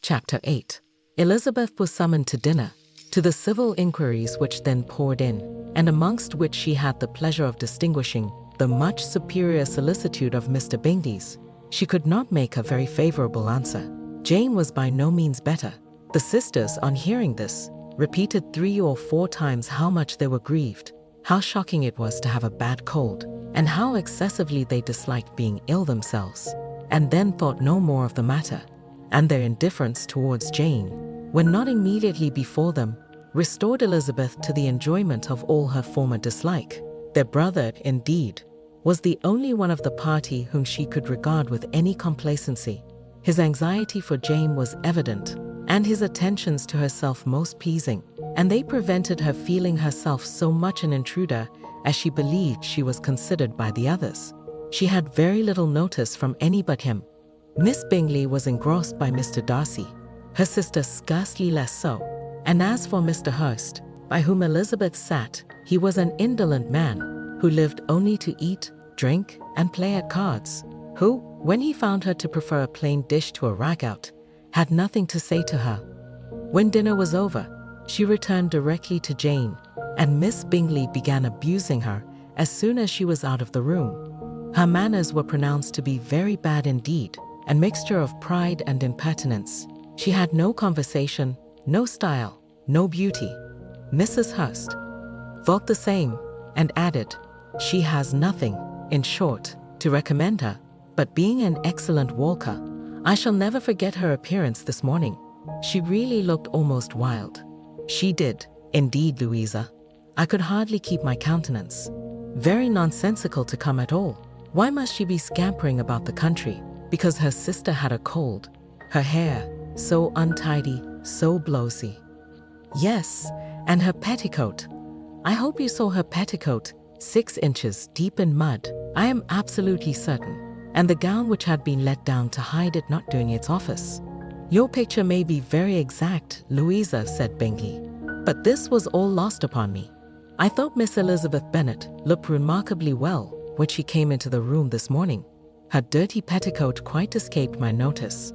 Chapter 8. Elizabeth was summoned to dinner, to the civil inquiries which then poured in, and amongst which she had the pleasure of distinguishing the much superior solicitude of Mr. Bingley's. She could not make a very favourable answer. Jane was by no means better. The sisters, on hearing this, repeated 3 or 4 times how much they were grieved, how shocking it was to have a bad cold, and how excessively they disliked being ill themselves, and then thought no more of the matter. And their indifference towards Jane, when not immediately before them, restored Elizabeth to the enjoyment of all her former dislike. Their brother, indeed, was the only one of the party whom she could regard with any complacency. His anxiety for Jane was evident, and his attentions to herself most pleasing, and they prevented her feeling herself so much an intruder as she believed she was considered by the others. She had very little notice from any but him. Miss Bingley was engrossed by Mr. Darcy, her sister scarcely less so, and as for Mr. Hurst, by whom Elizabeth sat, he was an indolent man, who lived only to eat, drink, and play at cards, who, when he found her to prefer a plain dish to a ragout, had nothing to say to her. When dinner was over, she returned directly to Jane, and Miss Bingley began abusing her as soon as she was out of the room. Her manners were pronounced to be very bad indeed, a mixture of pride and impertinence. She had no conversation, no style, no beauty. Mrs. Hurst thought the same, and added, "She has nothing, in short, to recommend her, but being an excellent walker. I shall never forget her appearance this morning. She really looked almost wild." "She did, indeed, Louisa. I could hardly keep my countenance. Very nonsensical to come at all. Why must she be scampering about the country? Because her sister had a cold. Her hair, so untidy, so blowsy. Yes, and her petticoat. I hope you saw her petticoat, 6 inches deep in mud, I am absolutely certain, and the gown which had been let down to hide it not doing its office." "Your picture may be very exact, Louisa," said Bingley, "but this was all lost upon me. I thought Miss Elizabeth Bennet looked remarkably well when she came into the room this morning. Her dirty petticoat quite escaped my notice."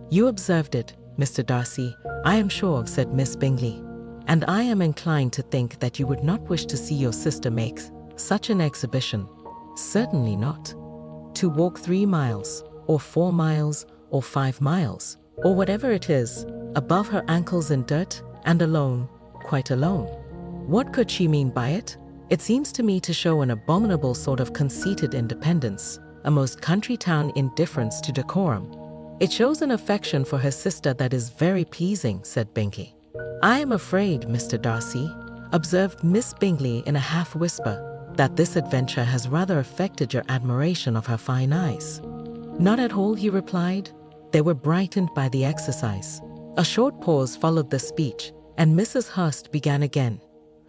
"You observed it, Mr. Darcy, I am sure," said Miss Bingley, "and I am inclined to think that you would not wish to see your sister make such an exhibition." "Certainly not. To walk 3 miles, or 4 miles, or 5 miles, or whatever it is, above her ankles in dirt, and alone, quite alone. What could she mean by it? It seems to me to show an abominable sort of conceited independence, a most country town indifference to decorum." "It shows an affection for her sister that is very pleasing," said Bingley. "I am afraid, Mr. Darcy," observed Miss Bingley in a half-whisper, "that this adventure has rather affected your admiration of her fine eyes." "Not at all," he replied. "They were brightened by the exercise." A short pause followed the speech, and Mrs. Hurst began again.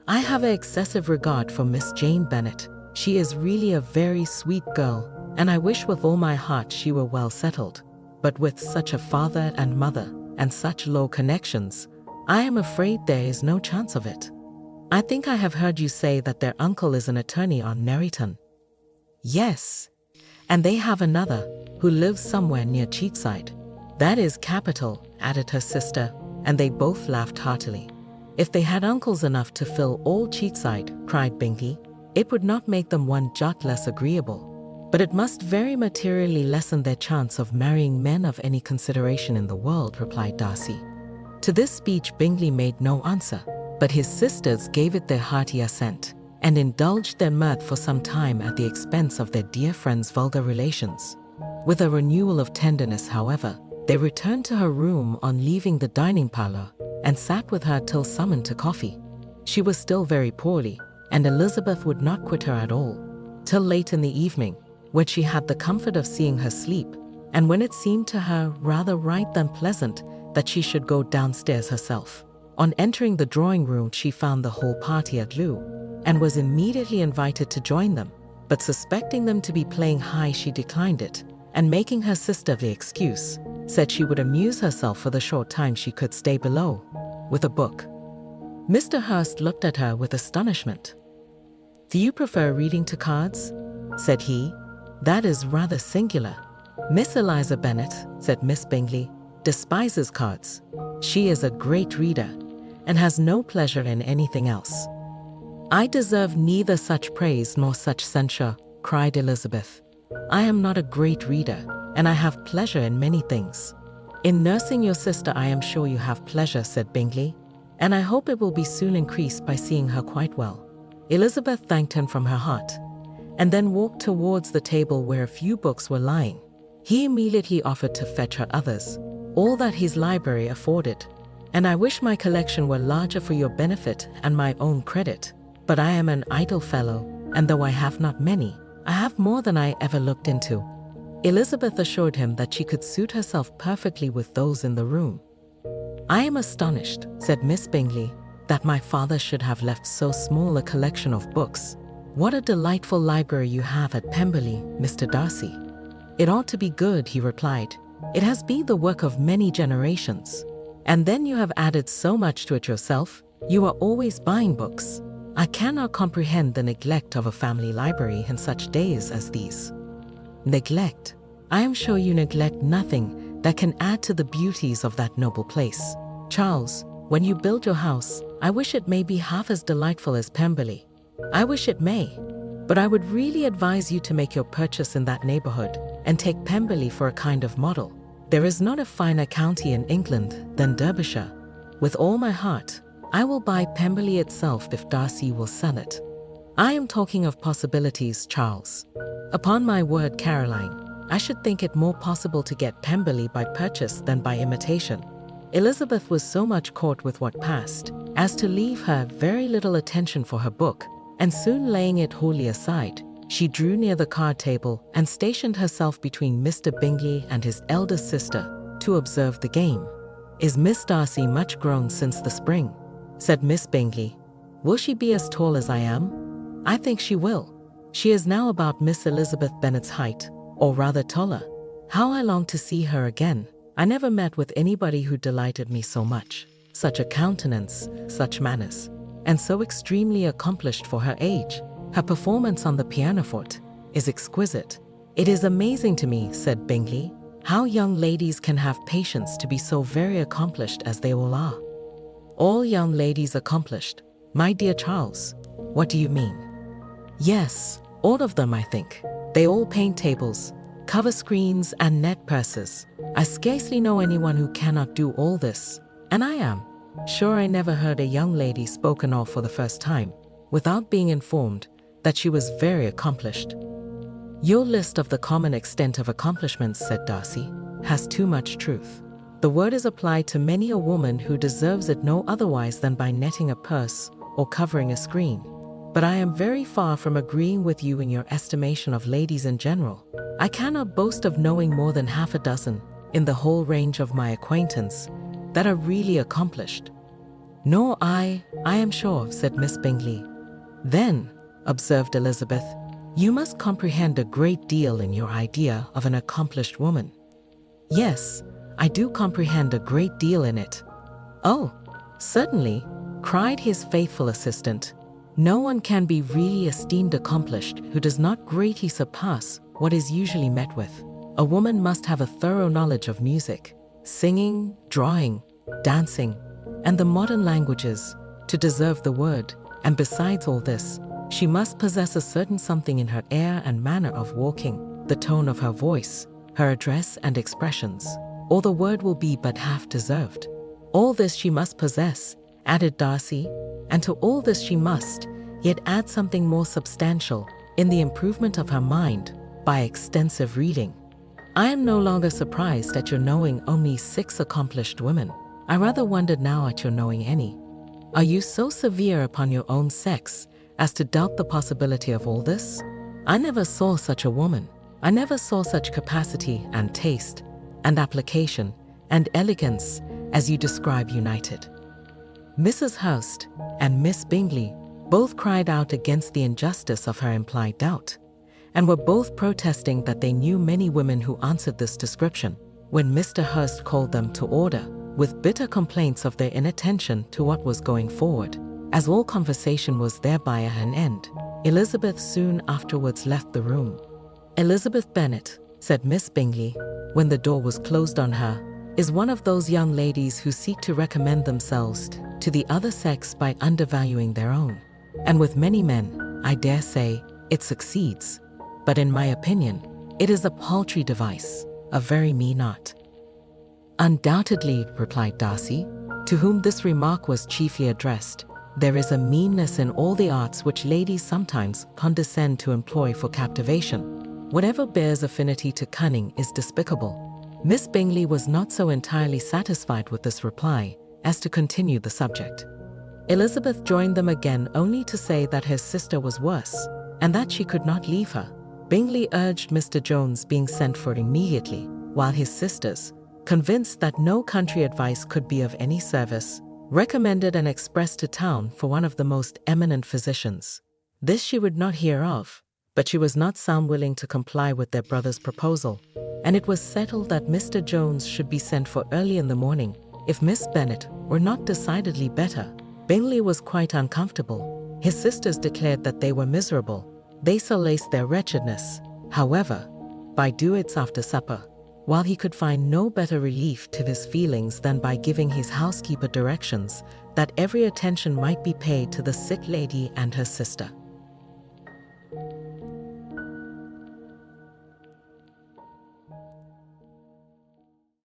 "I have an excessive regard for Miss Jane Bennet. She is really a very sweet girl, and I wish with all my heart she were well settled. But with such a father and mother, and such low connections, I am afraid there is no chance of it. I think I have heard you say that their uncle is an attorney on Neryton." "Yes, and they have another, who lives somewhere near Cheapside." "That is capital," added her sister, and they both laughed heartily. "If they had uncles enough to fill all Cheapside," cried Bingley, "it would not make them one jot less agreeable. But it must very materially lessen their chance of marrying men of any consideration in the world," replied Darcy. To this speech Bingley made no answer, but his sisters gave it their hearty assent, and indulged their mirth for some time at the expense of their dear friend's vulgar relations. With a renewal of tenderness, however, they returned to her room on leaving the dining parlour, and sat with her till summoned to coffee. She was still very poorly, and Elizabeth would not quit her at all, till late in the evening, when she had the comfort of seeing her sleep, and when it seemed to her rather right than pleasant that she should go downstairs herself. On entering the drawing-room she found the whole party at loo, and was immediately invited to join them, but suspecting them to be playing high she declined it, and making her sister the excuse, said she would amuse herself for the short time she could stay below, with a book. Mr. Hurst looked at her with astonishment. "Do you prefer reading to cards?" said he. "That is rather singular." "Miss Eliza Bennet," said Miss Bingley, despises cards. She is a great reader and has no pleasure in anything else. I deserve neither such praise nor such censure, cried Elizabeth. I am not a great reader, and I have pleasure in many things. In nursing your sister I am sure you have pleasure, said Bingley, and I hope it will be soon increased by seeing her quite well. Elizabeth thanked him from her heart, and then walked towards the table where a few books were lying. He immediately offered to fetch her others, all that his library afforded. And I wish my collection were larger for your benefit and my own credit. But I am an idle fellow, and though I have not many, I have more than I ever looked into. Elizabeth assured him that she could suit herself perfectly with those in the room. I am astonished, said Miss Bingley, that my father should have left so small a collection of books. What a delightful library you have at Pemberley, Mr. Darcy. It ought to be good, he replied. It has been the work of many generations. And then you have added so much to it yourself. You are always buying books. I cannot comprehend the neglect of a family library in such days as these. Neglect? I am sure you neglect nothing that can add to the beauties of that noble place. Charles, when you build your house, I wish it may be half as delightful as Pemberley. I wish it may, but I would really advise you to make your purchase in that neighborhood and take Pemberley for a kind of model. There is not a finer county in England than Derbyshire. With all my heart, I will buy Pemberley itself if Darcy will sell it. I am talking of possibilities, Charles. Upon my word, Caroline, I should think it more possible to get Pemberley by purchase than by imitation. Elizabeth was so much caught with what passed as to leave her very little attention for her book, and soon laying it wholly aside, she drew near the card table and stationed herself between Mr. Bingley and his eldest sister to observe the game. Is Miss Darcy much grown since the spring? Said Miss Bingley. Will she be as tall as I am? I think she will. She is now about Miss Elizabeth Bennet's height, or rather taller. How I long to see her again. I never met with anybody who delighted me so much. Such a countenance, such manners, and so extremely accomplished for her age. Her performance on the pianoforte is exquisite. It is amazing to me, said Bingley, how young ladies can have patience to be so very accomplished as they all are. All young ladies accomplished? My dear Charles, what do you mean? Yes, all of them, I think. They all paint tables, cover screens, and net purses. I scarcely know anyone who cannot do all this, and I am sure I never heard a young lady spoken of for the first time without being informed that she was very accomplished. Your list of the common extent of accomplishments, said Darcy, has too much truth. The word is applied to many a woman who deserves it no otherwise than by netting a purse or covering a screen. But I am very far from agreeing with you in your estimation of ladies in general. I cannot boast of knowing more than half a dozen, in the whole range of my acquaintance, that are really accomplished. Nor I am sure, said Miss Bingley. Then, observed Elizabeth, you must comprehend a great deal in your idea of an accomplished woman. Yes, I do comprehend a great deal in it. Oh, certainly, cried his faithful assistant. No one can be really esteemed accomplished who does not greatly surpass what is usually met with. A woman must have a thorough knowledge of music, singing, drawing, dancing, and the modern languages to deserve the word, and besides all this, she must possess a certain something in her air and manner of walking, the tone of her voice, her address and expressions, or the word will be but half deserved. All this she must possess, added Darcy, and to all this she must yet add something more substantial in the improvement of her mind by extensive reading. I am no longer surprised at your knowing only 6 accomplished women. I rather wondered now at your knowing any. Are you so severe upon your own sex as to doubt the possibility of all this? I never saw such a woman. I never saw such capacity and taste and application and elegance as you describe united. Mrs. Hurst and Miss Bingley both cried out against the injustice of her implied doubt, and were both protesting that they knew many women who answered this description, when Mr. Hurst called them to order, with bitter complaints of their inattention to what was going forward. As all conversation was thereby at an end, Elizabeth soon afterwards left the room. Elizabeth Bennet, said Miss Bingley, when the door was closed on her, is one of those young ladies who seek to recommend themselves to the other sex by undervaluing their own. And with many men, I dare say, it succeeds. But in my opinion, it is a paltry device, a very mean art. Undoubtedly, replied Darcy, to whom this remark was chiefly addressed, there is a meanness in all the arts which ladies sometimes condescend to employ for captivation. Whatever bears affinity to cunning is despicable. Miss Bingley was not so entirely satisfied with this reply as to continue the subject. Elizabeth joined them again only to say that his sister was worse, and that she could not leave her. Bingley urged Mr. Jones being sent for immediately, while his sisters, convinced that no country advice could be of any service, recommended an express to town for one of the most eminent physicians. This she would not hear of, but she was not sound willing to comply with their brother's proposal, and it was settled that Mr. Jones should be sent for early in the morning. If Miss Bennet were not decidedly better, Bingley was quite uncomfortable. His sisters declared that they were miserable. They solaced their wretchedness, however, by duets after supper, while he could find no better relief to his feelings than by giving his housekeeper directions that every attention might be paid to the sick lady and her sister.